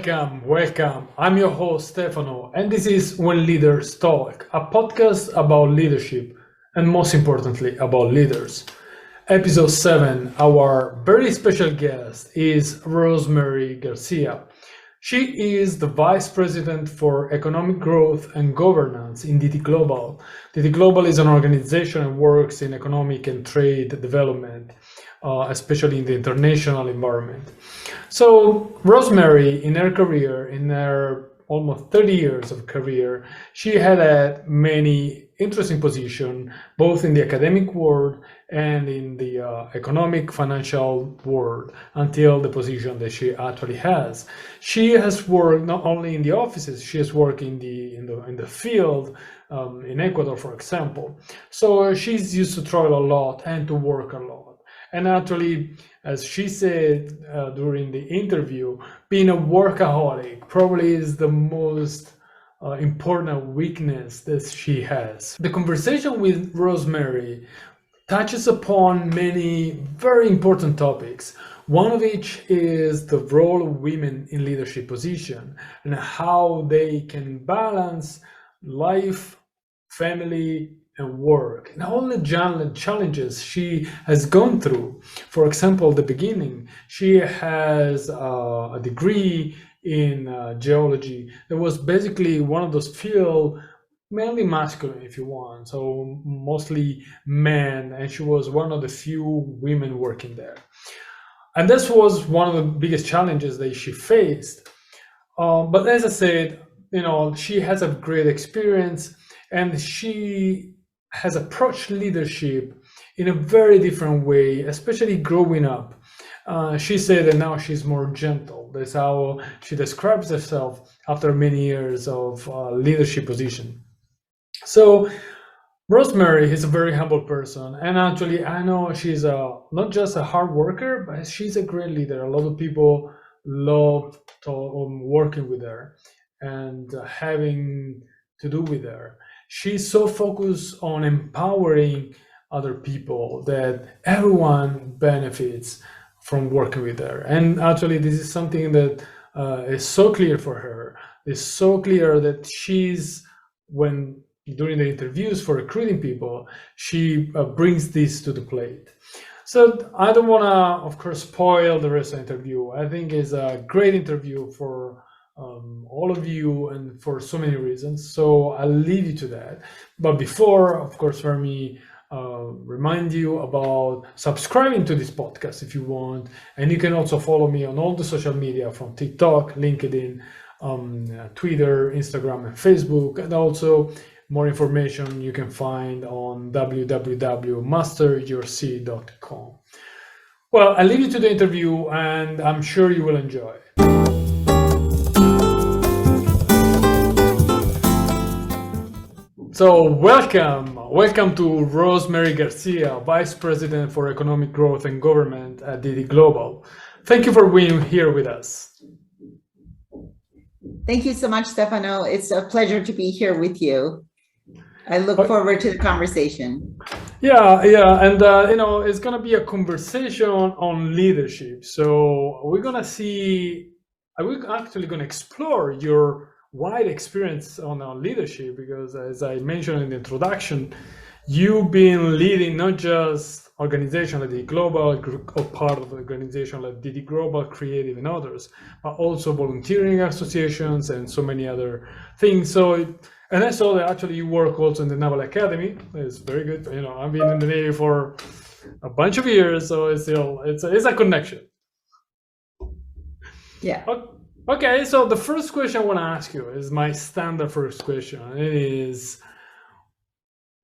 welcome. I'm your host, Stefano, and this is When Leaders Talk, a podcast about leadership and most importantly, about leaders. Episode 7, our very special guest is Rose Mary Garcia. She is the Vice President for Economic Growth and Governance in DD Global. DD Global is an organization that works in economic and trade development, especially in the international environment. So Rosemary, in her career, in her almost 30 years of career, she had many interesting positions, both in the academic world and in the economic financial world, until the position that she actually has. She has worked not only in the offices, she has worked in the field, in Ecuador, for example. So she's used to travel a lot and to work a lot. And actually, as she said during the interview, being a workaholic probably is the most important weakness that she has. The conversation with Rosemary touches upon many very important topics, one of which is the role of women in leadership position and how they can balance life, family, and work, and all the challenges she has gone through. For example, the beginning, she has a degree in geology that was basically one of those fields, mainly masculine, if you want, so mostly men, and she was one of the few women working there. And this was one of the biggest challenges that she faced. But as I said, she has a great experience, and she has approached leadership in a very different way, especially growing up. She said that now she's more gentle. That's how she describes herself after many years of leadership position. So Rosemary is a very humble person, and actually I know she's not just a hard worker, but she's a great leader. A lot of people love working with her and having to do with her. She's so focused on empowering other people that everyone benefits from working with her. And actually, this is something that is so clear for her. It's so clear that during the interviews for recruiting people, she brings this to the plate. So I don't want to, of course, spoil the rest of the interview. I think it's a great interview for all of you and for so many reasons. So I'll leave you to that. But before, of course, let me remind you about subscribing to this podcast if you want. And you can also follow me on all the social media from TikTok, LinkedIn, Twitter, Instagram, and Facebook. And also more information you can find on www.masteryourseed.com. Well, I'll leave you to the interview, and I'm sure you will enjoy it. So welcome to Rose Mary Garcia, Vice President for Economic Growth and Government at DD Global. Thank you for being here with us. Thank you so much, Stefano. It's a pleasure to be here with you. I look forward to the conversation. Yeah, and it's gonna be a conversation on leadership. So we're actually gonna explore your wide experience on leadership, because as I mentioned in the introduction, you've been leading not just organizations like DD Global or part of the organization like DD Global, Creative, and others, but also volunteering associations and so many other things. And I saw that actually you work also in the Naval Academy. It's very good. I've been in the Navy for a bunch of years, so it's a connection. Yeah. Okay, so the first question I want to ask you is my standard first question. It is,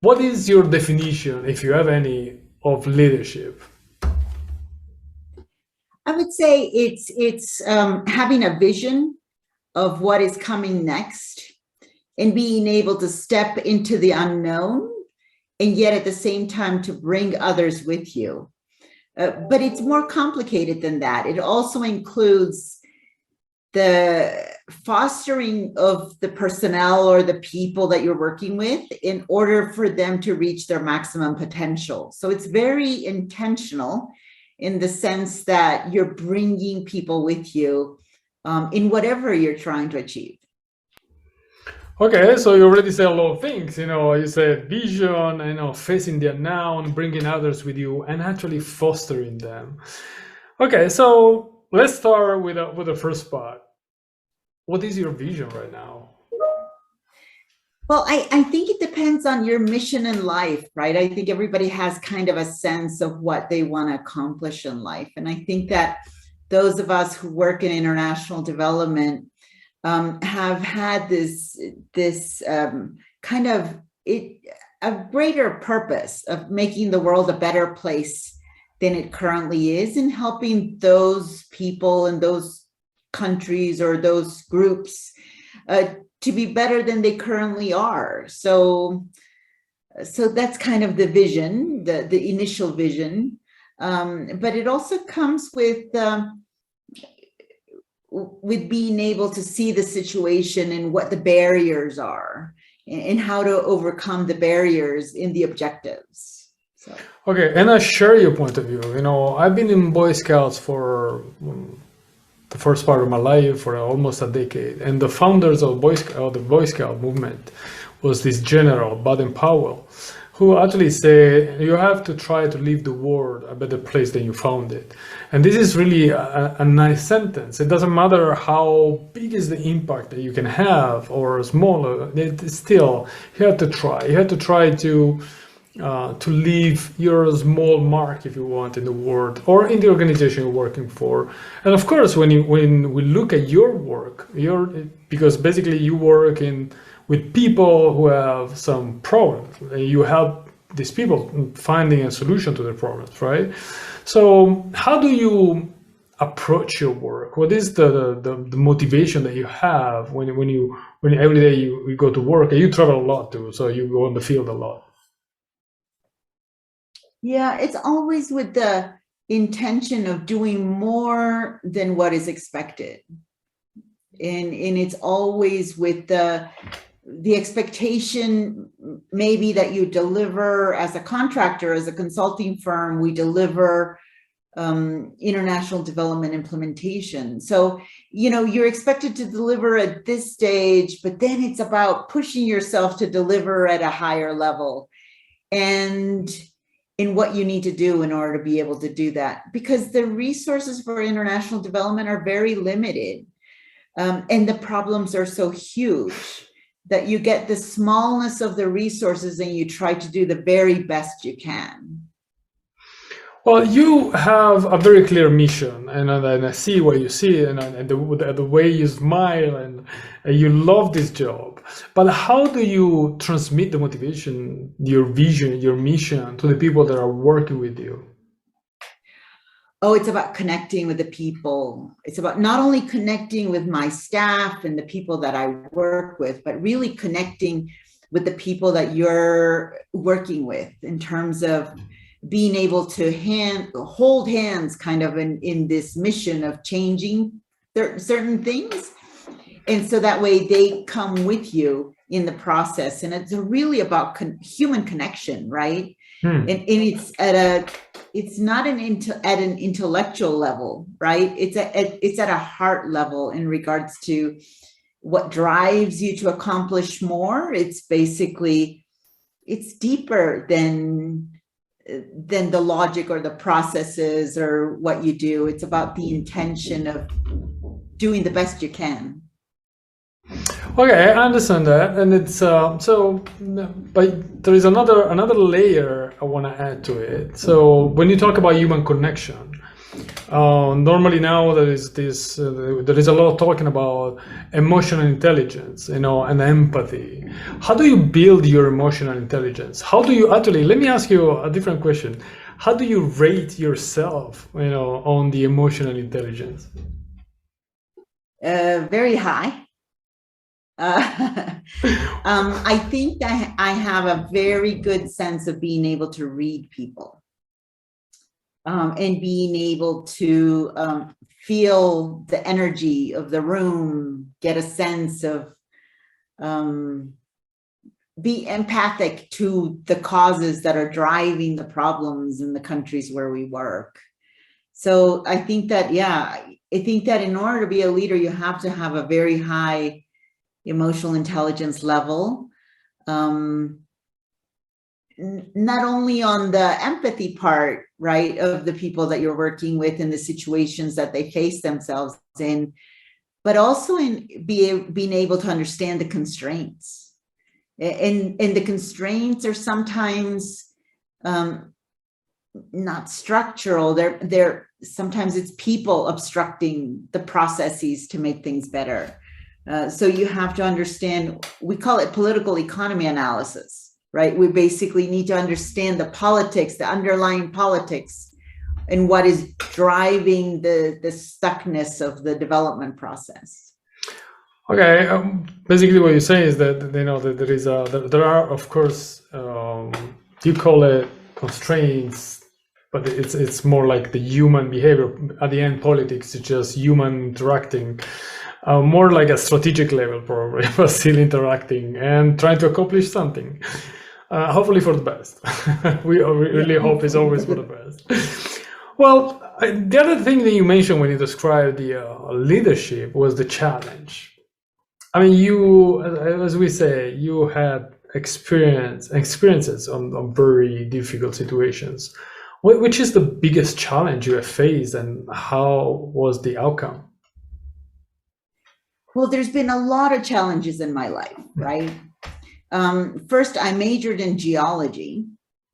what is your definition, if you have any, of leadership? I would say it's having a vision of what is coming next and being able to step into the unknown, and yet at the same time to bring others with you. But it's more complicated than that. It also includes the fostering of the personnel or the people that you're working with in order for them to reach their maximum potential. So it's very intentional in the sense that you're bringing people with you in whatever you're trying to achieve. Okay, so you already said a lot of things. You said vision, facing the unknown, bringing others with you, and actually fostering them. Okay, so let's start with the first part. What is your vision right now? Well, I think it depends on your mission in life, right? I think everybody has kind of a sense of what they want to accomplish in life. And I think that those of us who work in international development have had this kind of a greater purpose of making the world a better place than it currently is, and helping those people and those countries or those groups to be better than they currently are. So that's kind of the vision, the initial vision. But it also comes with being able to see the situation and what the barriers are, and how to overcome the barriers in the objectives. So. Okay, and I share your point of view. I've been in Boy Scouts for the first part of my life, for almost a decade, and the founders of the Boy Scout movement was this general, Baden-Powell, who actually said, you have to try to leave the world a better place than you found it. And this is really a nice sentence. It doesn't matter how big is the impact that you can have or smaller, still, you have to try. You have to try to leave your small mark, if you want, in the world or in the organization you're working for. And of course, when we look at your work, because basically you work with people who have some problems, and you help these people finding a solution to their problems, right? So how do you approach your work? What is the motivation that you have when every day you go to work, and you travel a lot too, so you go on the field a lot? Yeah, it's always with the intention of doing more than what is expected. And it's always with the expectation maybe that you deliver as a contractor, as a consulting firm, we deliver international development implementation. So, you're expected to deliver at this stage, but then it's about pushing yourself to deliver at a higher level. And in what you need to do in order to be able to do that, because the resources for international development are very limited, and the problems are so huge that you get the smallness of the resources and you try to do the very best you can. Well, you have a very clear mission, and I see what you see, and the way you smile, and you love this job. But how do you transmit the motivation, your vision, your mission to the people that are working with you? Oh, it's about connecting with the people. It's about not only connecting with my staff and the people that I work with, but really connecting with the people that you're working with in terms of being able to hold hands kind of in this mission of changing certain things. And so that way they come with you in the process. And it's really about human connection, right? And it's not at an intellectual level, right? It's at a heart level in regards to what drives you to accomplish more. It's basically, it's deeper than the logic or the processes or what you do. It's about the intention of doing the best you can. Okay, I understand that, and it's but there is another layer I want to add to it. So when you talk about human connection, normally now there is a lot of talking about emotional intelligence, and empathy. How do you build your emotional intelligence? How do you actually? Let me ask you a different question. How do you rate yourself, on the emotional intelligence? Very high. I think that I have a very good sense of being able to read people, and being able to feel the energy of the room, get a sense of, be empathic to the causes that are driving the problems in the countries where we work. So I think that, I think that in order to be a leader, you have to have a very high emotional intelligence level. Not only on the empathy part, right, of the people that you're working with and the situations that they face themselves in, but also in being able to understand the constraints. And the constraints are sometimes not structural. They're sometimes it's people obstructing the processes to make things better. So you have to understand, we call it political economy analysis, right? We basically need to understand the politics, the underlying politics, and what is driving the stuckness of the development process. Okay, basically what you say is that that there are, of course, you call it constraints, but it's more like the human behavior. At the end, politics is just human interacting, more like a strategic level probably, but still interacting and trying to accomplish something. Hopefully for the best. We really hope it's always for the best. Well, the other thing that you mentioned when you described the leadership was the challenge. I mean, you, as we say, you had experiences on very difficult situations. Which is the biggest challenge you have faced, and how was the outcome? Well, there's been a lot of challenges in my life, right? First, I majored in geology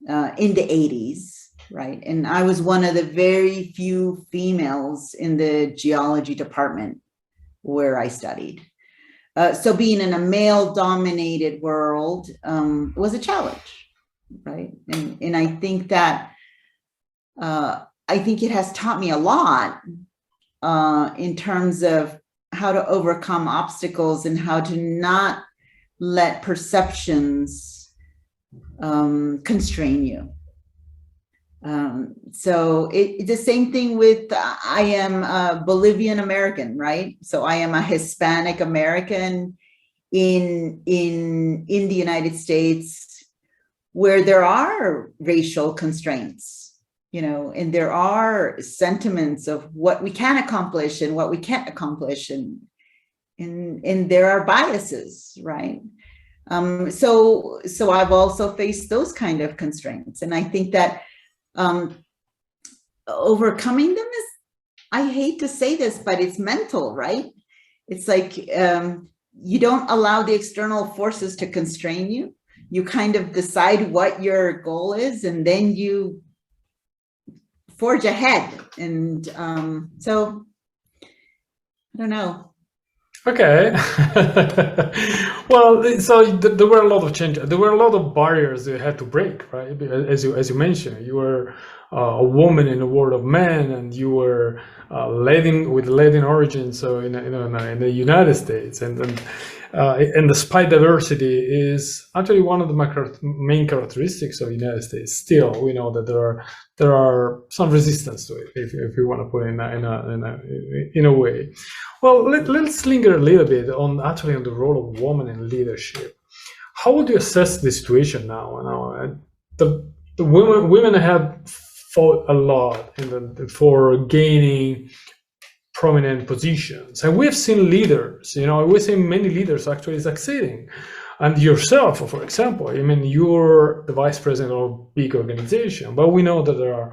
in the 80s, right? And I was one of the very few females in the geology department where I studied. So being in a male-dominated world was a challenge, right? And I think that it has taught me a lot in terms of how to overcome obstacles and how to not let perceptions constrain you. So it's the same thing with, I am a Bolivian American, right? So I am a Hispanic American in the United States, where there are racial constraints, and there are sentiments of what we can accomplish and what we can't accomplish, and there are biases, right? So I've also faced those kind of constraints, and I think that overcoming them is, I hate to say this, but it's mental, right? It's like you don't allow the external forces to constrain you. You kind of decide what your goal is, and then you forge ahead. And so I don't know. Okay. Well, so there were a lot of changes. There were a lot of barriers you had to break, right? As you mentioned, you were a woman in a world of men, and you were Latin origin, so in the United States, and despite diversity is actually one of the main characteristics of the United States. Still, we know that there are some resistance to it, if you want to put it in a way. Well, let's linger a little bit on the role of woman in leadership. How would you assess the situation now? The women have fought a lot for gaining prominent positions, and we've seen leaders. We've seen many leaders actually succeeding. And yourself, for example, I mean, you're the vice president of a big organization, but we know that there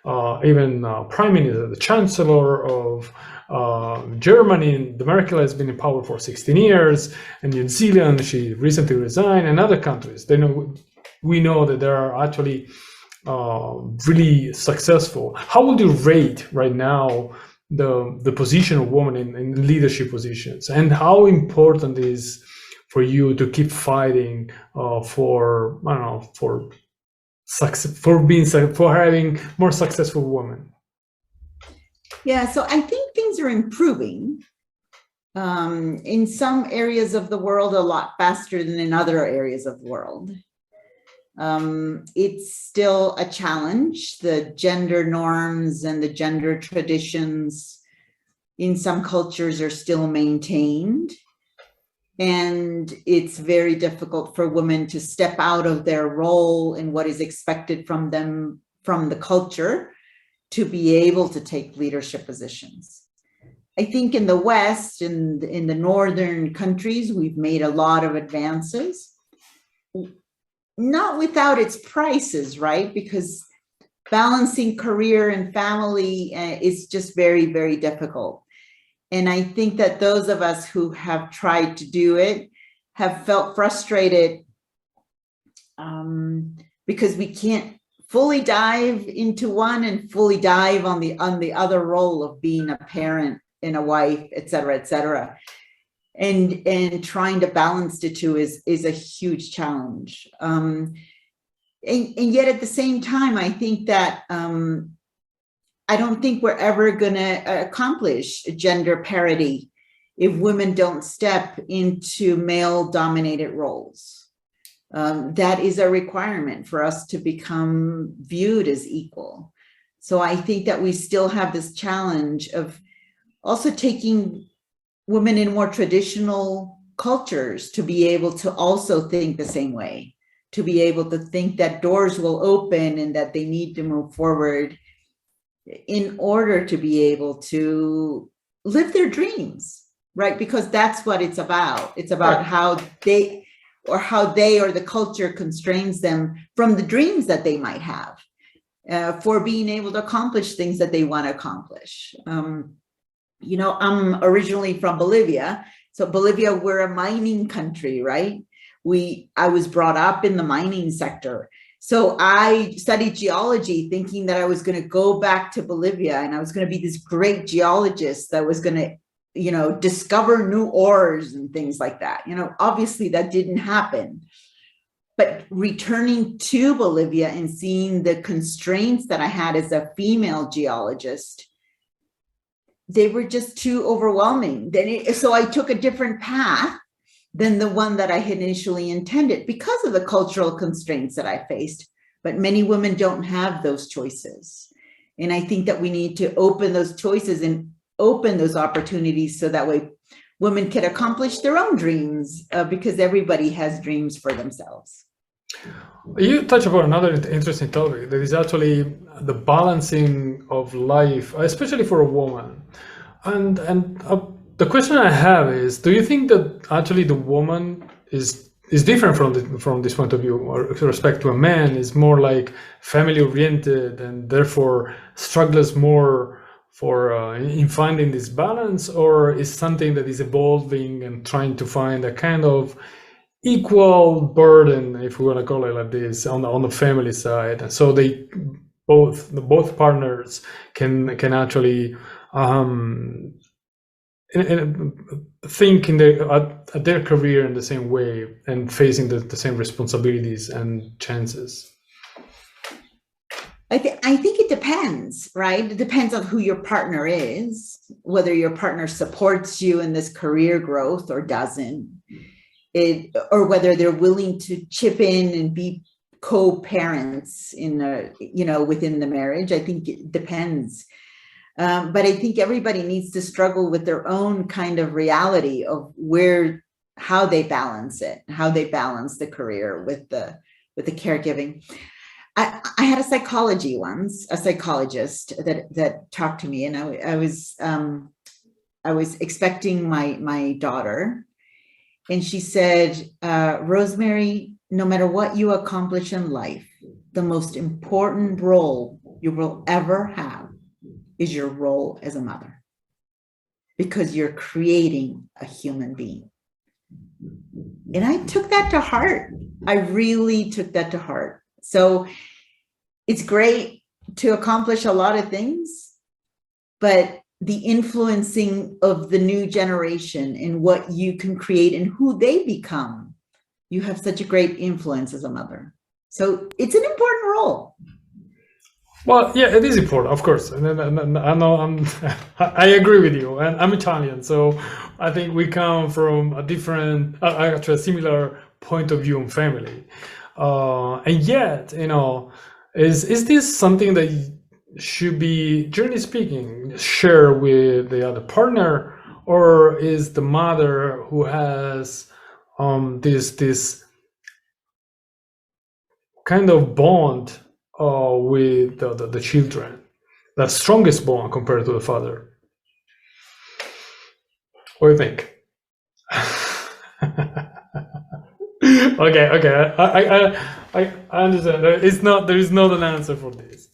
are even prime minister, the chancellor of Germany. The Merkel has been in power for 16 years, and New Zealand, she recently resigned, and other countries. We know that there are actually really successful. How would you rate right now the position of women in leadership positions, and how important is for you to keep fighting for having more successful women? Yeah, so I think things are improving in some areas of the world a lot faster than in other areas of the world. It's still a challenge. The gender norms and the gender traditions in some cultures are still maintained. And it's very difficult for women to step out of their role in what is expected from them from the culture to be able to take leadership positions. I think in the West, in the northern countries, we've made a lot of advances, not without its prices, right? Because balancing career and family is just very, very difficult. And I think that those of us who have tried to do it have felt frustrated because we can't fully dive into one and fully dive on the other role of being a parent and a wife, et cetera, et cetera. And trying to balance the two is a huge challenge. And yet at the same time, I think that I don't think we're ever going to accomplish gender parity if women don't step into male-dominated roles. That is a requirement for us to become viewed as equal. So I think that we still have this challenge of also taking women in more traditional cultures to be able to also think the same way, to be able to think that doors will open and that they need to move forward in order to be able to live their dreams, right? Because that's what it's about. It's about how they or the culture constrains them from the dreams that they might have for being able to accomplish things that they want to accomplish. You know, I'm originally from Bolivia. So Bolivia, we're a mining country, right? I was brought up in the mining sector. So I studied geology thinking that I was going to go back to Bolivia and I was going to be this great geologist that was going to, you know, discover new ores and things like that. You know, obviously that didn't happen. But returning to Bolivia and seeing the constraints that I had as a female geologist, they were just too overwhelming. So I took a different path than the one that I had initially intended because of the cultural constraints that I faced. But many women don't have those choices. And I think that we need to open those choices and open those opportunities so that way women can accomplish their own dreams because everybody has dreams for themselves. You touch upon another interesting topic that is actually the balancing of life, especially for a woman. And the question I have is, do you think that actually the woman is different from this point of view, or with respect to a man, is more like family oriented and therefore struggles more for in finding this balance, or is something that is evolving and trying to find a kind of equal burden, if we want to call it like this, on the family side, and so they both partners can actually think in their career in the same way and facing the same responsibilities and chances? I think it depends, right? It depends on who your partner is, whether your partner supports you in this career growth or doesn't, or whether they're willing to chip in and be co-parents within the marriage. I think it depends. But I think everybody needs to struggle with their own kind of reality of how they balance it, how they balance the career with the caregiving. I had a psychologist that talked to me, and I was expecting my daughter, and she said, Rose Mary, no matter what you accomplish in life, the most important role you will ever have is your role as a mother, because you're creating a human being. And I took that to heart. I really took that to heart. So it's great to accomplish a lot of things, but the influencing of the new generation and what you can create and who they become, you have such a great influence as a mother. So it's an important role. Well, yeah, it is important, of course. And I know I agree with you. And I'm Italian, so I think we come from a different, actually a similar point of view on family. And yet, is this something that should be, generally speaking, shared with the other partner, or is the mother who has this kind of bond with the children? the strongest bond compared to the father. What do you think? Okay. I understand. There is not an answer for this.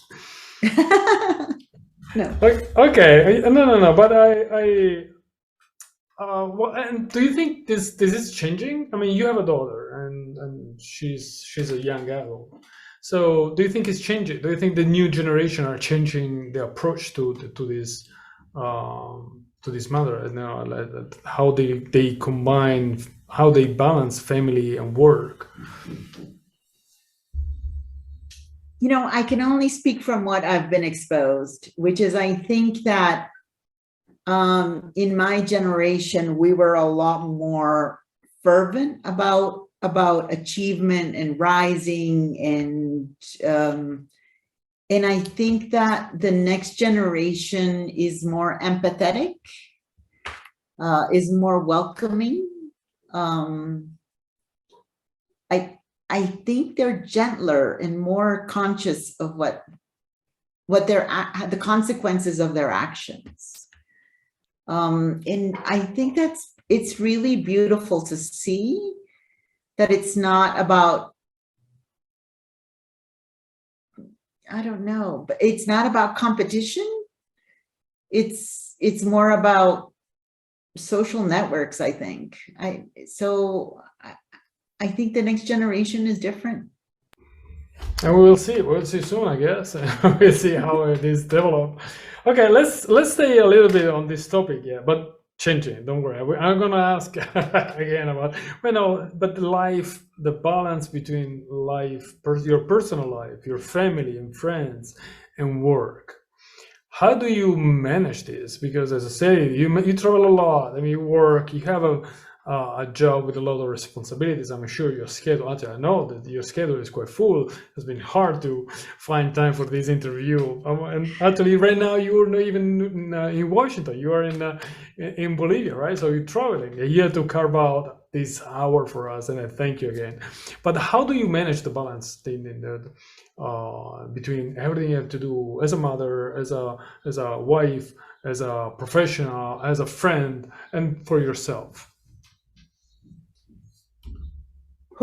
No. Okay. No. But well, and do you think this is changing? I mean, you have a daughter, and she's a young adult. So, do you think it's changing? Do you think the new generation are changing the approach to this matter? You know, like, how they combine, how they balance family and work? You know, I can only speak from what I've been exposed, which is I think that in my generation, we were a lot more fervent about achievement and rising, and I think that the next generation is more empathetic, is more welcoming. I think they're gentler and more conscious of what the consequences of their actions. And I think it's really beautiful to see that it's not about, I don't know, but it's not about competition. It's more about social networks, I think. I think the next generation is different. And we'll see. We'll see soon, I guess. We'll see how this develop. Okay, let's stay a little bit on this topic, yeah. But changing, don't worry. I'm gonna ask again about but life, the balance between life, your personal life, your family and friends, and work. How do you manage this? Because as I say, you travel a lot. I mean, you work. You have a job with a lot of responsibilities. I'm sure your schedule, actually, I know that your schedule is quite full. It's been hard to find time for this interview. And actually, right now, you're not even in Washington. You are in Bolivia, right? So you're traveling. You have to carve out this hour for us, and I thank you again. But how do you manage the balance between everything you have to do as a mother, as a wife, as a professional, as a friend, and for yourself?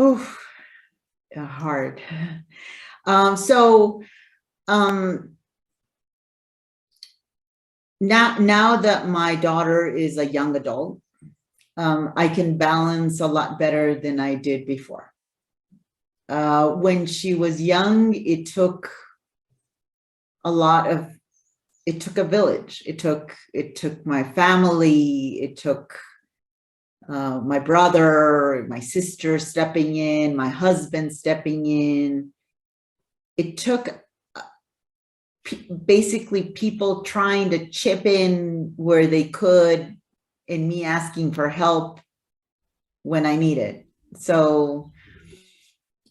Oof, hard. Now that my daughter is a young adult, I can balance a lot better than I did before. When she was young, it took a village. It took my family, it took my brother, my sister stepping in, my husband stepping in. It took basically people trying to chip in where they could, and me asking for help when I needed. So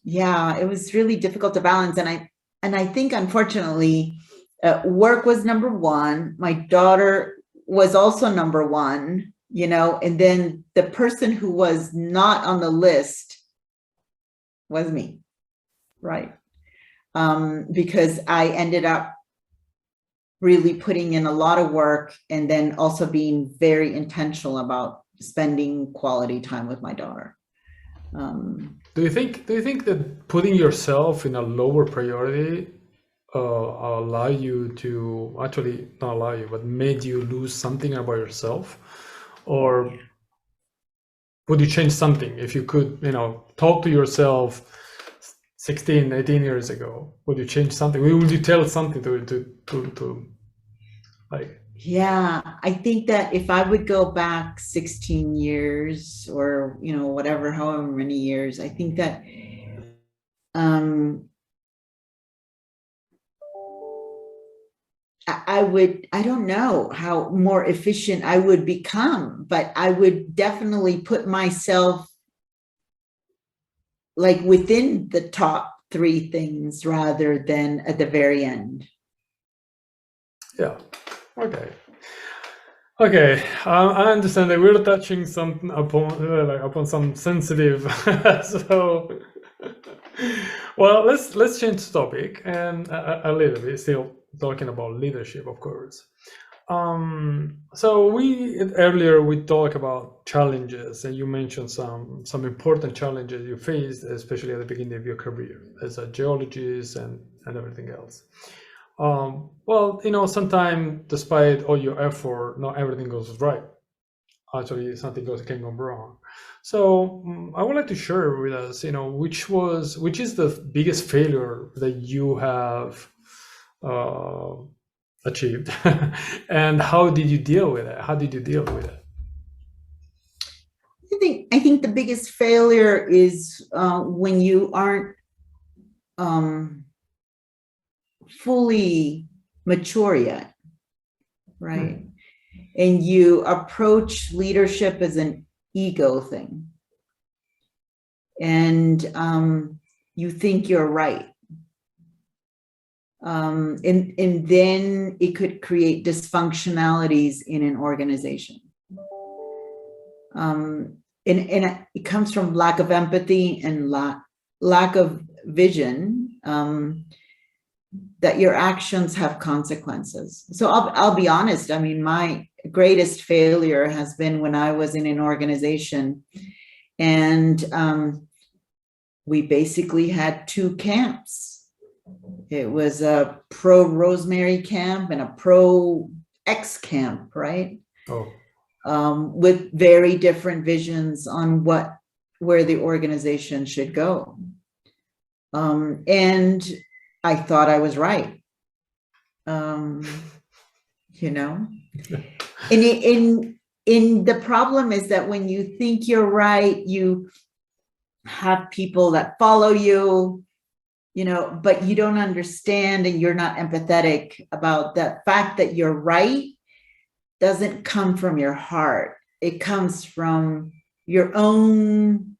yeah, it was really difficult to balance. And I think, unfortunately, work was number one. My daughter was also number one, and then the person who was not on the list was me, right? Because I ended up really putting in a lot of work, and then also being very intentional about spending quality time with my daughter. Do you think that putting yourself in a lower priority allow you to, actually not allow you, but made you lose something about yourself? Or would you change something if you could, talk to yourself 16, 18 years ago? Would you change something? Would you tell something to like? Yeah, I think that if I would go back 16 years or, whatever, however many years, I think that I don't know how more efficient I would become, but I would definitely put myself like within the top 3 things rather than at the very end. Yeah. Okay. I understand that we're touching something upon some sensitive. So, well, let's change the topic and a little bit still talking about leadership, of course. So earlier we talked about challenges, and you mentioned some important challenges you faced, especially at the beginning of your career as a geologist and everything else. Well, sometimes despite all your effort, not everything goes right. Actually, something can go wrong. So I would like to share with us, which is the biggest failure that you have uh, achieved, and how did you deal with it? How did you deal with it? I think the biggest failure is when you aren't fully mature yet, right? And you approach leadership as an ego thing, and you think you're right. And then it could create dysfunctionalities in an organization. And it comes from lack of empathy and lack of vision, that your actions have consequences. So I'll be honest. I mean, my greatest failure has been when I was in an organization, and we basically had two camps. It was a pro Rose Mary camp and a pro X camp, right? With very different visions on where the organization should go. And I thought I was right. And the problem is that when you think you're right, you have people that follow you, but you don't understand, and you're not empathetic about the fact that you're right. Doesn't come from your heart. It comes from your own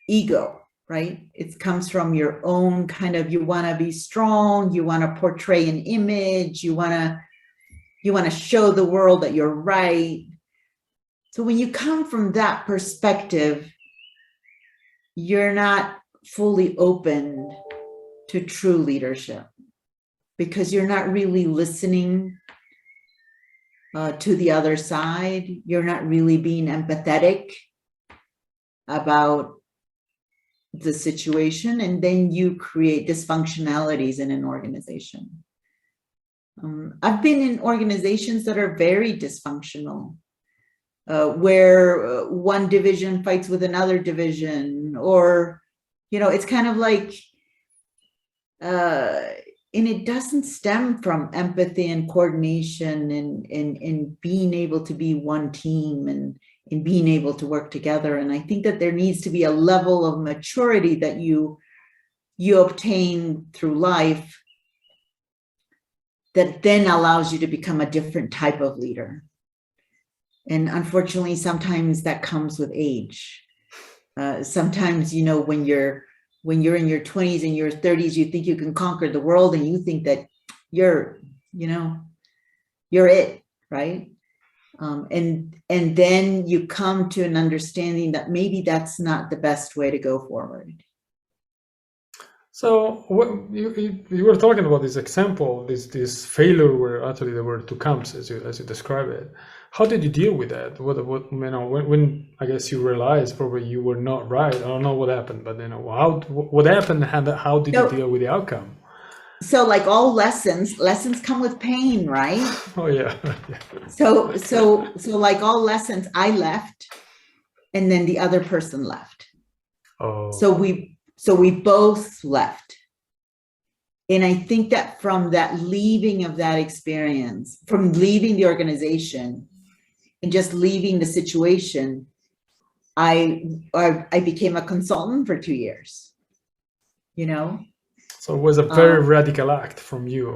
ego, right? It comes from your own kind of, you want to be strong, you want to portray an image, you want to show the world that you're right. So when you come from that perspective, you're not fully open to true leadership, because you're not really listening to the other side. You're not really being empathetic about the situation, and then you create dysfunctionalities in an organization. I've been in organizations that are very dysfunctional, where one division fights with another division, or, it's kind of like, and it doesn't stem from empathy and coordination and being able to be one team and being able to work together. And I think that there needs to be a level of maturity that you obtain through life that then allows you to become a different type of leader. And unfortunately, sometimes that comes with age. Sometimes, when you're in your 20s and your 30s, you think you can conquer the world, and you think that you're it, right? And then you come to an understanding that maybe that's not the best way to go forward. So you were talking about this example, this failure where actually there were two camps, as you describe it. How did you deal with that? When I guess you realized probably you were not right. I don't know what happened, but what happened, and how did you deal with the outcome? So, like all lessons come with pain, right? Oh yeah. So like all lessons, I left, and then the other person left. Oh. So we both left. And I think that from that leaving of that experience, from leaving the organization and just leaving the situation, I became a consultant for 2 years, So it was a very radical act from you,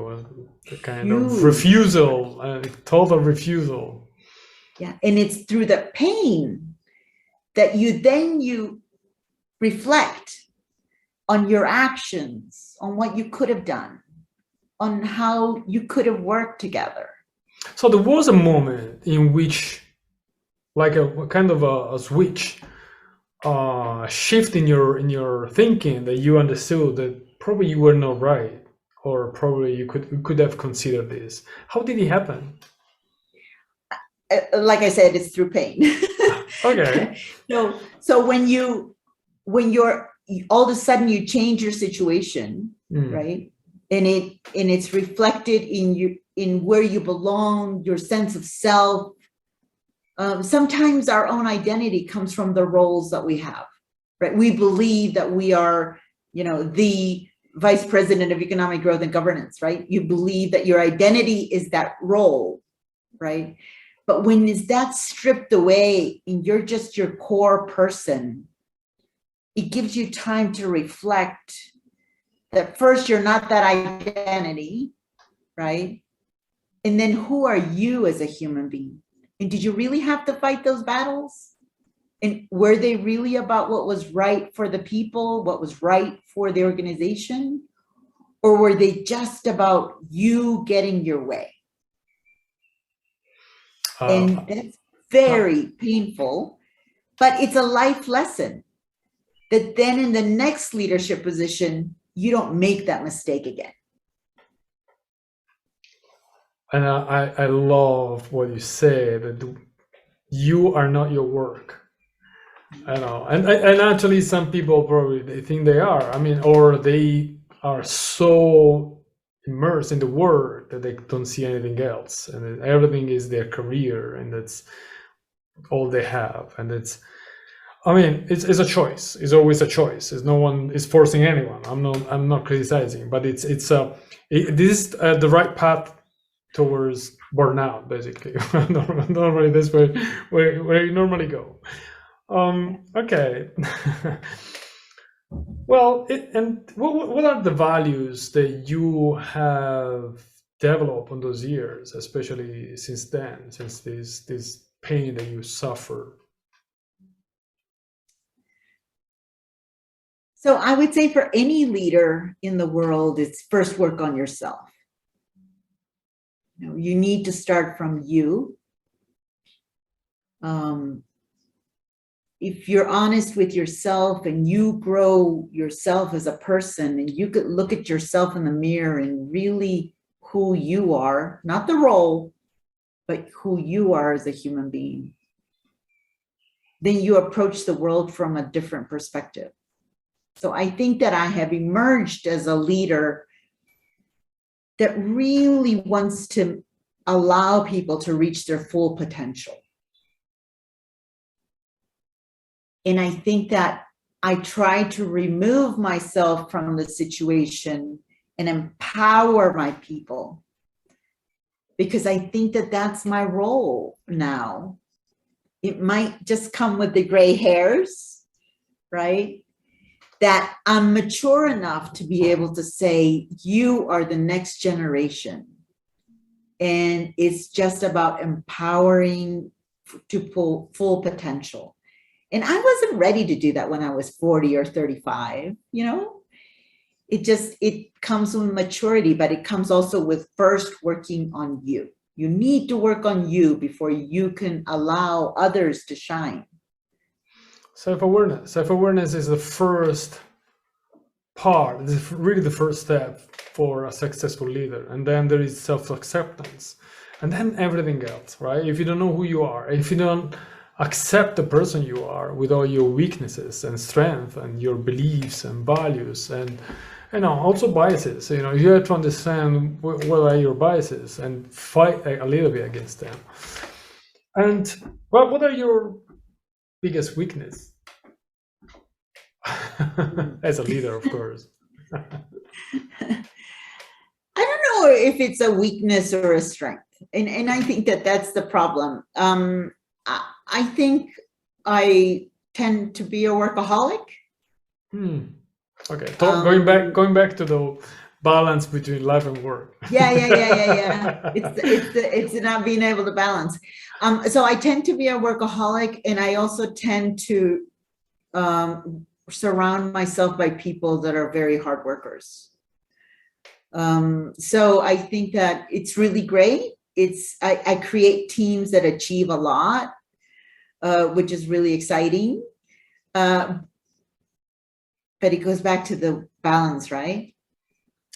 a kind of refusal, a total refusal. Yeah, and it's through the pain that you reflect on your actions, on what you could have done, on how you could have worked together. So there was a moment in which, like a kind of a switch, shift in your thinking, that you understood that probably you were not right, or probably you could have considered this. How did it happen? Like I said, it's through pain. Okay. So when you're all of a sudden you change your situation, right? And it's reflected in where you belong, your sense of self. Sometimes our own identity comes from the roles that we have, right? We believe that we are, the vice president of economic growth and governance, right? You believe that your identity is that role, right? But when is that stripped away and you're just your core person, it gives you time to reflect that first you're not that identity, right? And then who are you as a human being? And did you really have to fight those battles? And were they really about what was right for the people, what was right for the organization? Or were they just about you getting your way? And that's very painful, but it's a life lesson that then in the next leadership position, you don't make that mistake again. And I love what you say, that you are not your work. I know, and actually some people probably they think they are. I mean, or they are so immersed in the work that they don't see anything else, and everything is their career, and that's all they have. And it's a choice. It's always a choice. It's no one is forcing anyone. I'm not criticizing, but this is the right path towards burnout, basically. Normally that's where you normally go. Okay. Well, and what are the values that you have developed on those years, especially since then, since this pain that you suffer? So I would say for any leader in the world, it's first work on yourself. You need to start from you. If you're honest with yourself and you grow yourself as a person, and you could look at yourself in the mirror and really who you are, not the role, but who you are as a human being, then you approach the world from a different perspective. So I think that I have emerged as a leader that really wants to allow people to reach their full potential. And I think that I try to remove myself from the situation and empower my people, because I think that that's my role now. It might just come with the gray hairs, right? That I'm mature enough to be able to say, you are the next generation. And it's just about empowering to full potential. And I wasn't ready to do that when I was 40 or 35, it comes with maturity, but it comes also with first working on you. You need to work on you before you can allow others to shine. Self-awareness. Self-awareness is the first part, it's really the first step for a successful leader. And then there is self-acceptance. And then everything else, right? If you don't know who you are, if you don't accept the person you are with all your weaknesses and strength and your beliefs and values and also biases, you have to understand what are your biases and fight a little bit against them. And what are your biggest weakness as a leader, of course? I don't know if it's a weakness or a strength, and I think that's the problem. I think I tend to be a workaholic. Okay, going back to the balance between life and work. Yeah. It's not being able to balance. So I tend to be a workaholic, and I also tend to surround myself by people that are very hard workers. So I think that it's really great. I create teams that achieve a lot, which is really exciting. But it goes back to the balance, right?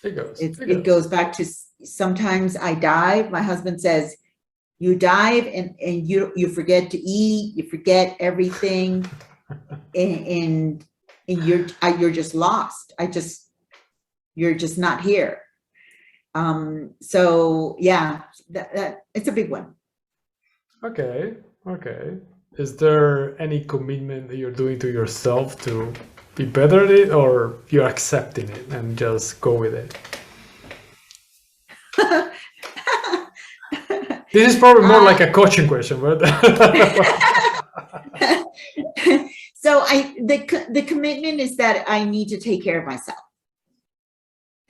It goes back to sometimes I dive. My husband says, you dive and you forget to eat, you forget everything, and you're just lost. You're just not here. So yeah, that it's a big one. Okay. Is there any commitment that you're doing to yourself to be better at it, or you're accepting it and just go with it? This is probably more like a coaching question, but so the commitment is that I need to take care of myself.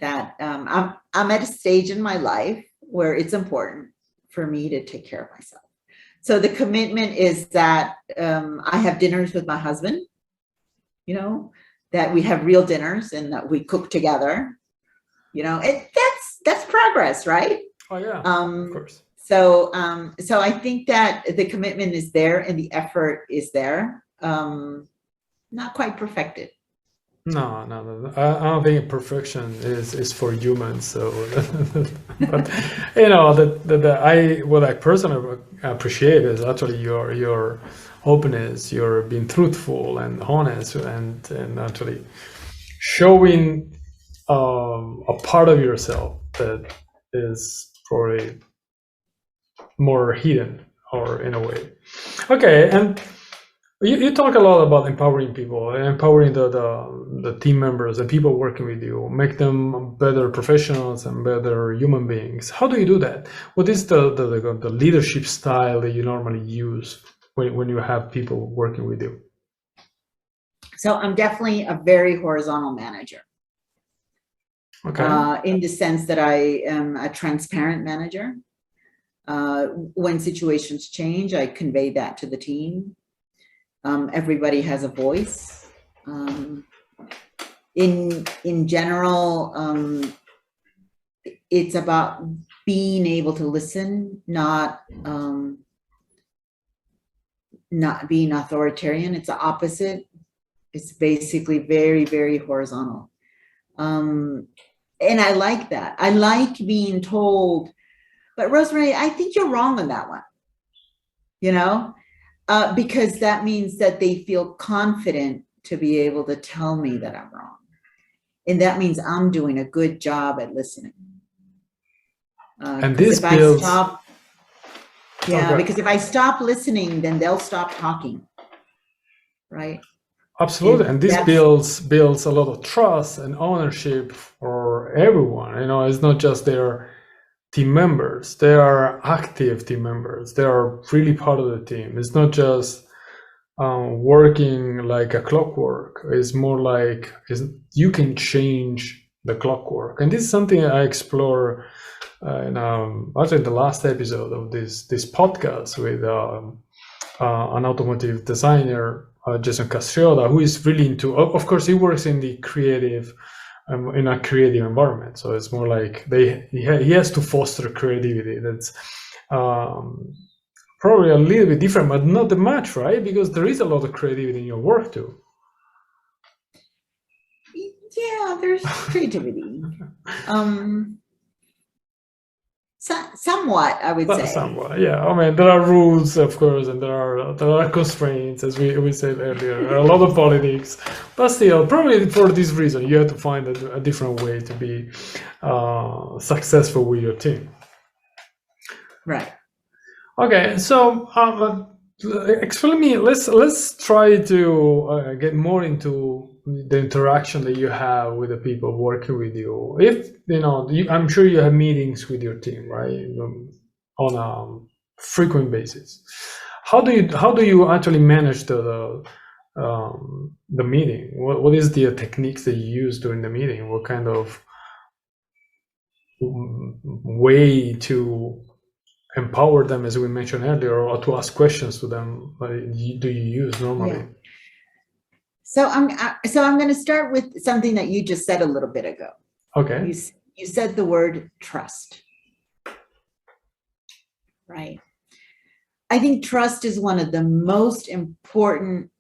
That I'm at a stage in my life where it's important for me to take care of myself. So the commitment is that I have dinners with my husband, that we have real dinners and that we cook together, and that's progress, right? Oh yeah, of course. So I think that the commitment is there and the effort is there. Not quite perfected. No. I don't think perfection is for humans. So, but what I personally appreciate is actually your openness, your being truthful and honest, and actually showing a part of yourself that is probably more hidden, or in a way. Okay, and you talk a lot about empowering people and empowering the team members and people working with you, make them better professionals and better human beings. How do you do that? What is the leadership style that you normally use when you have people working with you? So I'm definitely a very horizontal manager. Okay. In the sense that I am a transparent manager. When situations change, I convey that to the team. Everybody has a voice. In general, it's about being able to listen, not being authoritarian. It's the opposite. It's basically very, very horizontal. And I like that. I like being told, but Rose Mary, I think you're wrong on that one. Because that means that they feel confident to be able to tell me that I'm wrong. And that means I'm doing a good job at listening. And this builds... because if I stop listening, then they'll stop talking. Right? Absolutely. And this builds a lot of trust and ownership for everyone. It's not just their team members. They are active team members. They are really part of the team. It's not just working like a clockwork. It's more like you can change the clockwork. And this is something I explore in actually the last episode of this podcast with an automotive designer, Jason Castriola, who is really into, of course, he works in the creative, in a creative environment. So it's more like he has to foster creativity. That's probably a little bit different, but not that much, right? Because there is a lot of creativity in your work too. Yeah, there's creativity. Somewhat, I would say. Somewhat, yeah. I mean, there are rules, of course, and there are constraints, as we said earlier. There are a lot of politics, but still, probably for this reason, you have to find a different way to be successful with your team. Right. Okay, so explain me. Let's try to get more into the interaction that you have with the people working with you. If I'm sure you have meetings with your team, right, on a frequent basis. How do you actually manage the meeting? What is the techniques that you use during the meeting? What kind of way to empower them, as we mentioned earlier, or to ask questions to them, do you use normally? Yeah. So I'm going to start with something that you just said a little bit ago. Okay. You said the word trust. Right. I think trust is one of the most important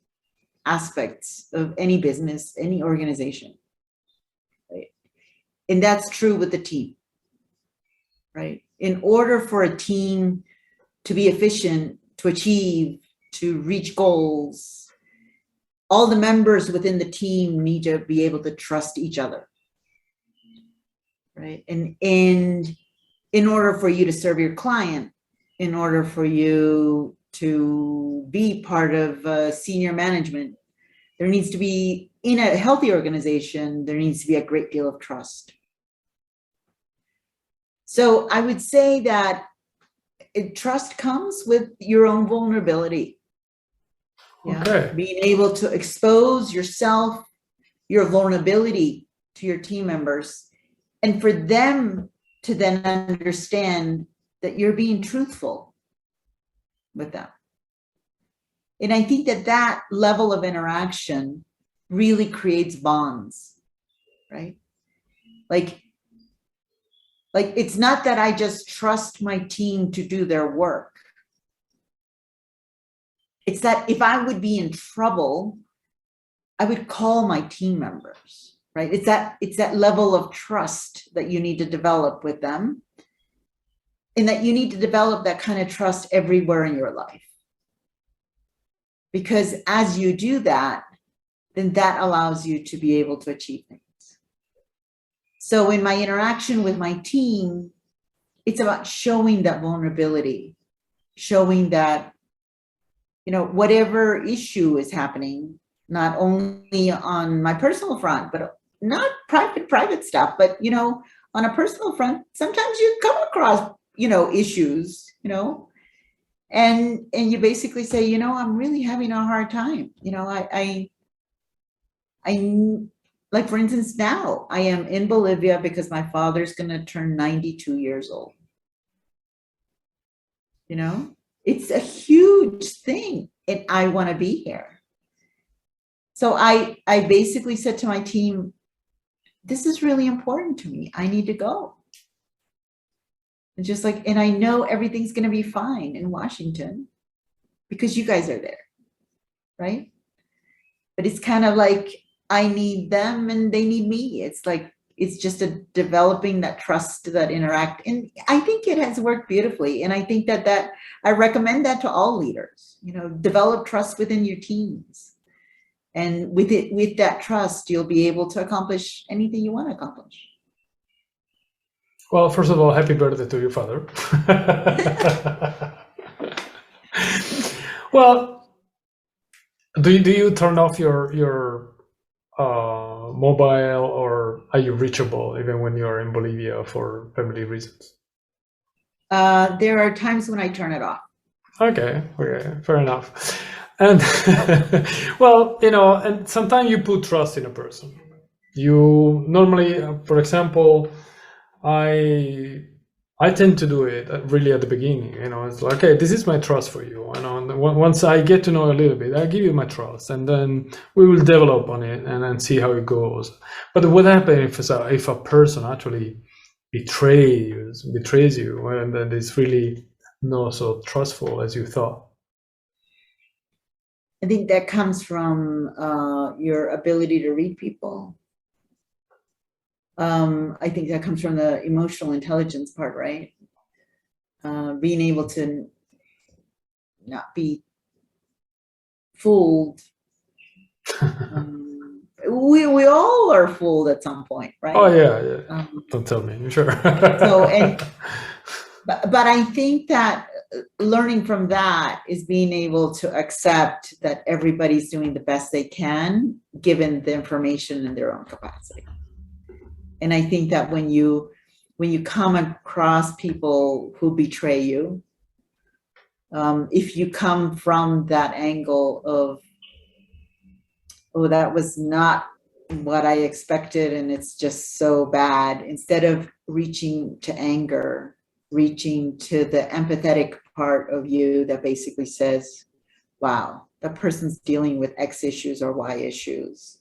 aspects of any business, any organization. Right? And that's true with the team, right? In order for a team to be efficient, to achieve, to reach goals, all the members within the team need to be able to trust each other, right? And in order for you to serve your client, in order for you to be part of senior management, there needs to be, in a healthy organization, there needs to be a great deal of trust. So I would say that trust comes with your own vulnerability. Yeah? Okay. Being able to expose yourself, your vulnerability to your team members, and for them to then understand that you're being truthful with them. And I think that that level of interaction really creates bonds, right? Like it's not that I just trust my team to do their work. It's that if I would be in trouble, I would call my team members, right? It's that level of trust that you need to develop with them, and that you need to develop that kind of trust everywhere in your life. Because as you do that, then that allows you to be able to achieve things. So in my interaction with my team, it's about showing that vulnerability, showing that, whatever issue is happening, not only on my personal front, but not private stuff, but, on a personal front, sometimes you come across, issues, and you basically say, I'm really having a hard time. I like, for instance, now I am in Bolivia because my father's going to turn 92 years old. It's a huge thing, and I want to be here. So I basically said to my team, this is really important to me. I need to go. And and I know everything's going to be fine in Washington because you guys are there, right? But it's kind of like I need them and they need me. It's just developing that trust, that interact. And I think it has worked beautifully. And I think that I recommend that to all leaders, develop trust within your teams. And with that trust, you'll be able to accomplish anything you want to accomplish. Well, first of all, happy birthday to your father. Well, do you turn off your mobile, or are you reachable even when you're in Bolivia for family reasons? There are times when I turn it off. Okay, fair enough. And well, and sometimes you put trust in a person. You normally, for example, I tend to do it really at the beginning. It's like, okay, this is my trust for you. And once I get to know a little bit, I give you my trust, and then we will develop on it and then see how it goes. But what happens if a person actually betrays you, and then it's really not so trustful as you thought? I think that comes from your ability to read people. I think that comes from the emotional intelligence part, right? Being able to not be fooled. We all are fooled at some point, right? Oh yeah. Don't tell me. Sure. But I think that learning from that is being able to accept that everybody's doing the best they can, given the information in their own capacity. And I think that when you come across people who betray you, if you come from that angle of, oh, that was not what I expected and it's just so bad, instead of reaching to anger, reaching to the empathetic part of you that basically says, wow, that person's dealing with X issues or Y issues,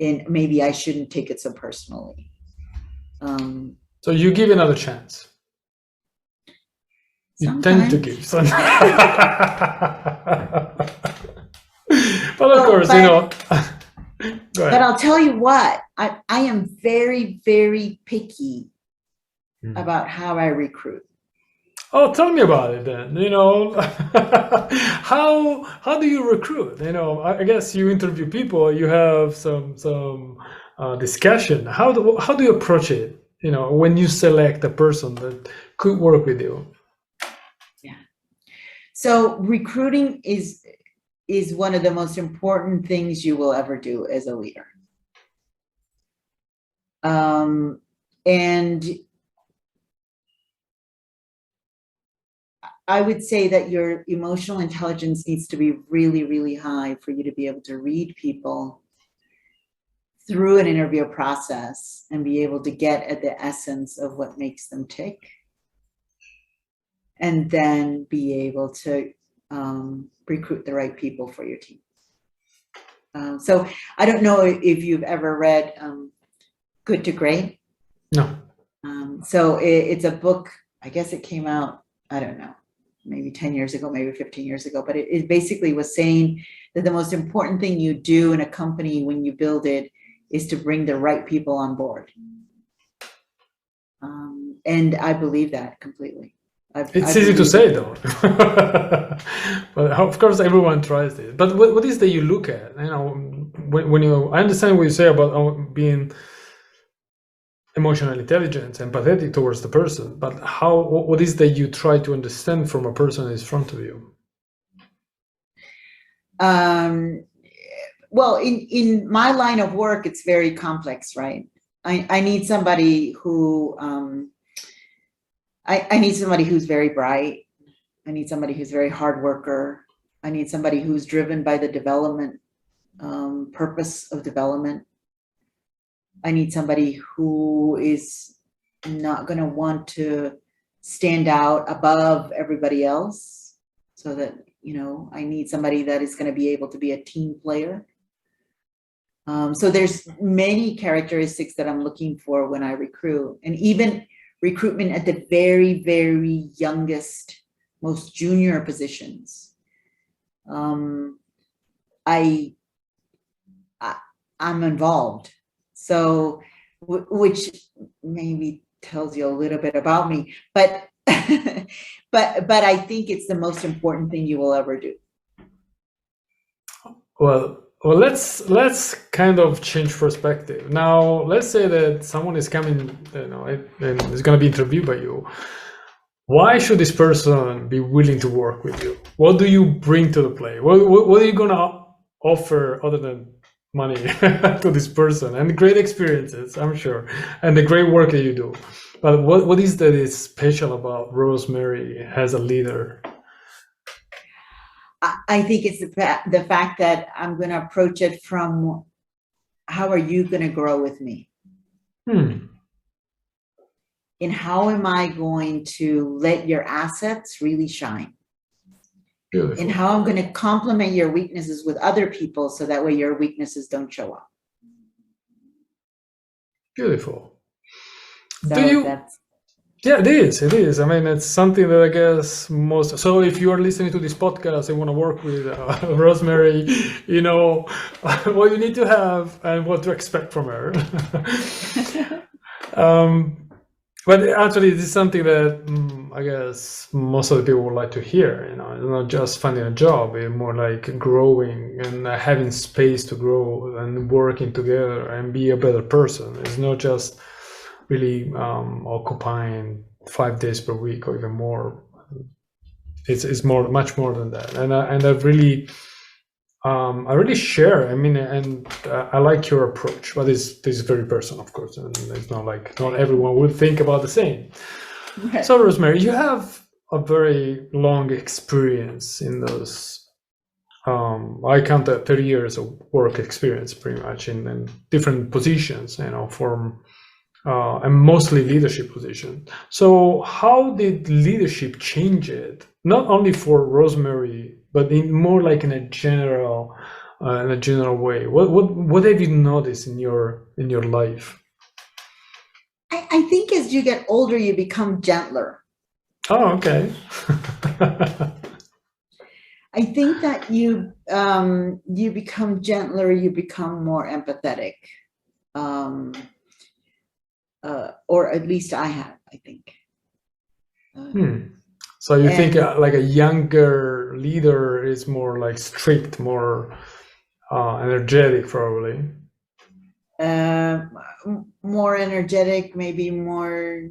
and maybe I shouldn't take it so personally. So you give another chance. You tend to give some. But of course, Go But ahead. I'll tell you what, I am very, very picky about how I recruit. Oh, tell me about it then. How do you recruit? I guess you interview people. You have some discussion. How do you approach it? When you select a person that could work with you. Yeah. So recruiting is one of the most important things you will ever do as a leader. And I would say that your emotional intelligence needs to be really, really high for you to be able to read people through an interview process and be able to get at the essence of what makes them tick. And then be able to recruit the right people for your team. So I don't know if you've ever read Good to Great. No. So it's a book, I guess it came out, I don't know, maybe 10 years ago, maybe 15 years ago, but it basically was saying that the most important thing you do in a company when you build it is to bring the right people on board. And I believe that completely. It's easy to say though. But of course everyone tries it. But what is that you look at? When I understand what you say about being emotional intelligence, empathetic towards the person, but what is that you try to understand from a person that is in front of you? Well, in my line of work, it's very complex, right? I need somebody who I need somebody who's very bright. I need somebody who's very hard worker. I need somebody who's driven by the development, purpose of development. I need somebody who is not going to want to stand out above everybody else. So that, I need somebody that is going to be able to be a team player. So there's many characteristics that I'm looking for when I recruit, and even recruitment at the very, very youngest, most junior positions. I'm involved. So, which maybe tells you a little bit about me, but but I think it's the most important thing you will ever do. Well, let's kind of change perspective. Now, let's say that someone is coming, and is going to be interviewed by you. Why should this person be willing to work with you? What do you bring to the play? What are you going to offer other than money to this person and great experiences, I'm sure, and the great work that you do? But what is that is special about Rose Mary as a leader? I think it's the fact that I'm going to approach it from, how are you going to grow with me? And how am I going to let your assets really shine? Beautiful. And how I'm going to complement your weaknesses with other people so that way your weaknesses don't show up. Beautiful. So Yeah, it is. I mean, it's something that I guess so if you are listening to this podcast and want to work with Rose Mary, what you need to have and what to expect from her. But actually, this is something that I guess most of the people would like to hear. It's not just finding a job, it's more like growing and having space to grow and working together and be a better person. It's not just really occupying 5 days per week or even more. It's much more than that. And I really share. I mean, and I like your approach, but this is very personal, of course, and it's not like not everyone will think about the same. Right. So, Rose Mary, you have a very long experience in those. I count 30 years of work experience, pretty much in different positions. From and mostly leadership position. So how did leadership change it? Not only for Rose Mary, but in more like in a general way. What have you noticed in your life? I think as you get older, you become gentler. Oh, okay. I think that you become gentler, you become more empathetic, or at least I have. I think. So you think And like a younger leader is more like strict, more energetic, probably. more energetic, maybe more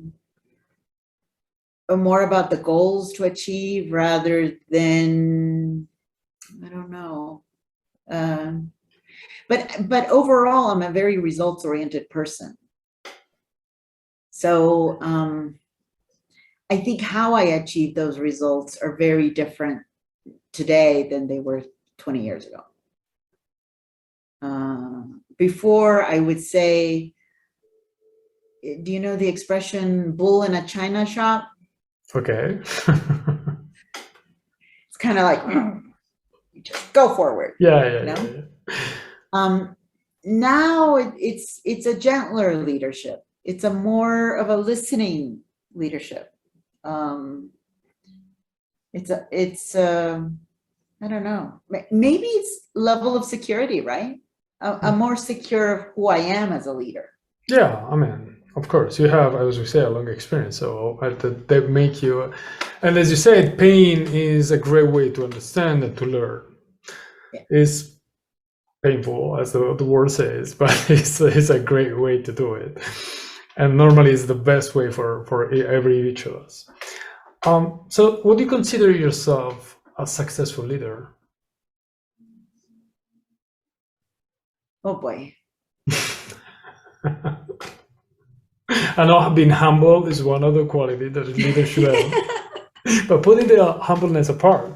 about the goals to achieve rather than, I don't know. But overall, I'm a very results oriented person. So I think how I achieve those results are very different today than they were 20 years ago. Before, I would say, do you know the expression bull in a china shop? Okay. It's kind of like, you just go forward. Yeah. Now it's a gentler leadership. It's a more of a listening leadership. It's I don't know. Maybe it's level of security, right? I'm more secure of who I am as a leader. Yeah, I mean, of course, you have, as we say, a long experience, so they make you, and as you said, pain is a great way to understand and to learn. Yeah. It's painful, as the word says, but it's a great way to do it, and normally it's the best way for each of us. So, would you consider yourself a successful leader? Oh boy. I know being humble is one of the qualities that a leader should have, but putting the humbleness apart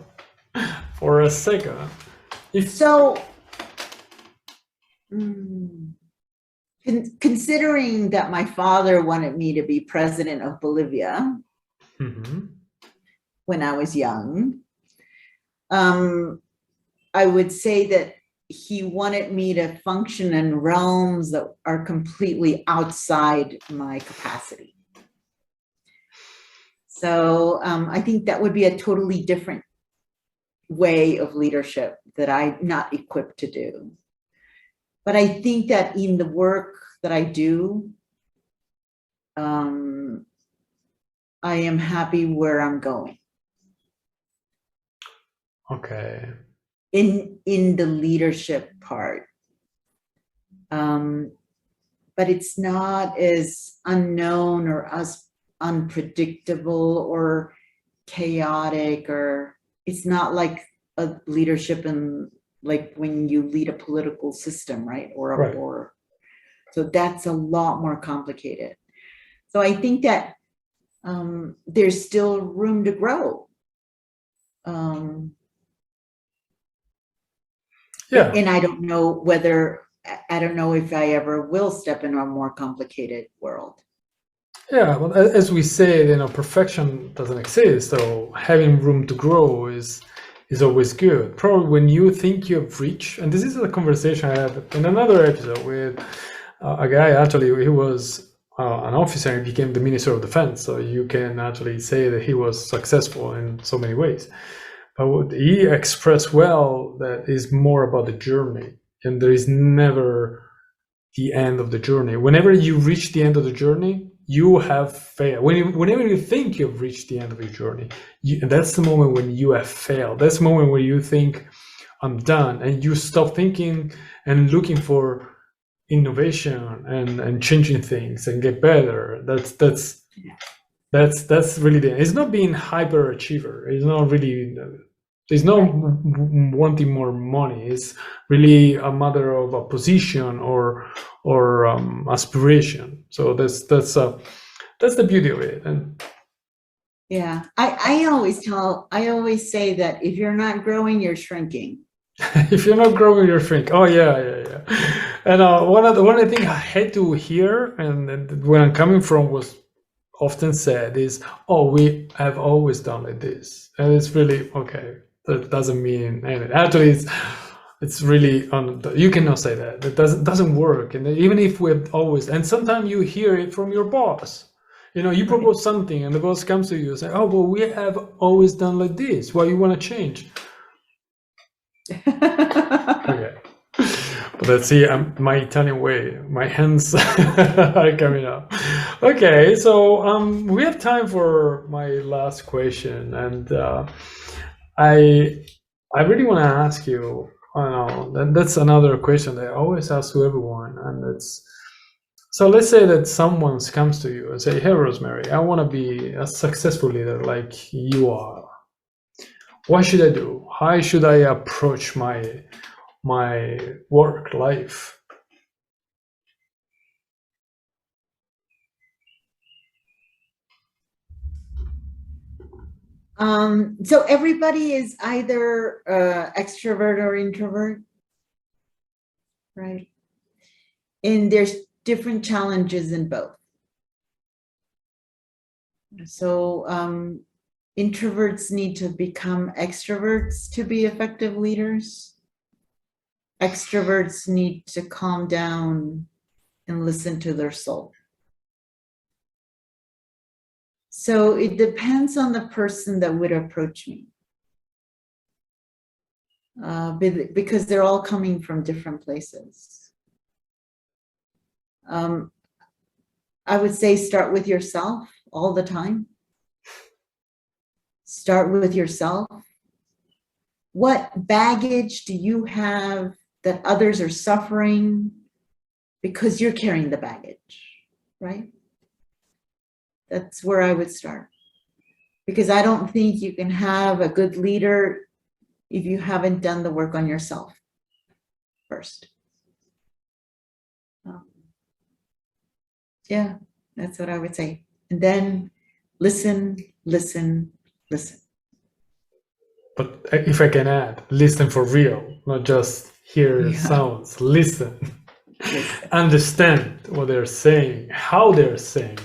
for a second, considering that my father wanted me to be president of Bolivia when I was young, I would say that he wanted me to function in realms that are completely outside my capacity. So I think that would be a totally different way of leadership that I'm not equipped to do. But I think that in the work that I do, I am happy where I'm going. Okay. In the leadership part. But it's not as unknown or as unpredictable or chaotic, or it's not like a leadership in like when you lead a political system, right? Or so that's a lot more complicated. So I think that there's still room to grow. Yeah. And I don't know if I ever will step into a more complicated world. Yeah, well, as we said, perfection doesn't exist, so having room to grow is always good. Probably when you think you've reached, and this is a conversation I had in another episode with a guy, actually, he was an officer and became the Minister of Defense, so you can actually say that he was successful in so many ways. But what he expressed well, that is more about the journey, and there is never the end of the journey. Whenever you reach the end of the journey, you have failed. Whenever you think you've reached the end of your journey, that's the moment when you have failed. That's the moment where you think, I'm done, and you stop thinking and looking for innovation and changing things and get better. That's really it's not being hyper achiever. It's not really. It's not wanting more money. It's really a matter of a position or aspiration. So that's the beauty of it. And yeah, I always say that if you're not growing, you're shrinking. If you're not growing, you're shrinking. Oh yeah. And one of the things I had to hear, and where I'm coming from, was often said is, "Oh, we have always done like this," and it's really okay. That doesn't mean anything. Actually, it's really you cannot say that. It doesn't work. And even if we've always, and sometimes you hear it from your boss. You propose something, and the boss comes to you and say, "Oh, well, we have always done like this. Why you want to change?" Okay. But let's see, my Italian way, my hands are coming up. Okay, so we have time for my last question, and I really want to ask you. I know that's another question that I always ask to everyone, and it's so. Let's say that someone comes to you and say, "Hey, Rosemary, I want to be a successful leader like you are. What should I do? How should I approach my work life?" So everybody is either extrovert or introvert, right? And there's different challenges in both. So introverts need to become extroverts to be effective leaders. Extroverts need to calm down and listen to their soul. So it depends on the person that would approach me. Because they're all coming from different places. I would say start with yourself all the time. Start with yourself. What baggage do you have that others are suffering because you're carrying the baggage, right? That's where I would start. Because I don't think you can have a good leader if you haven't done the work on yourself first. Yeah, that's what I would say. And then listen, listen, listen. But if I can add, listen for real, not just hear sounds. Listen. Understand what they're saying, how they're saying.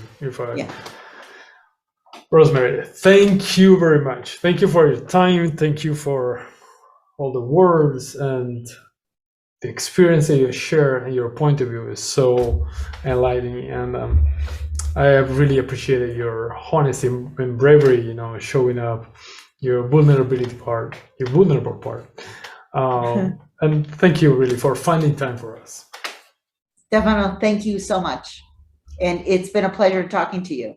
Rosemary, thank you very much. Thank you for your time. Thank you for all the words and the experience that you share, and your point of view is so enlightening. And I have really appreciated your honesty and bravery, showing up, your vulnerable part. And thank you really for finding time for us. Stefano, thank you so much. And it's been a pleasure talking to you.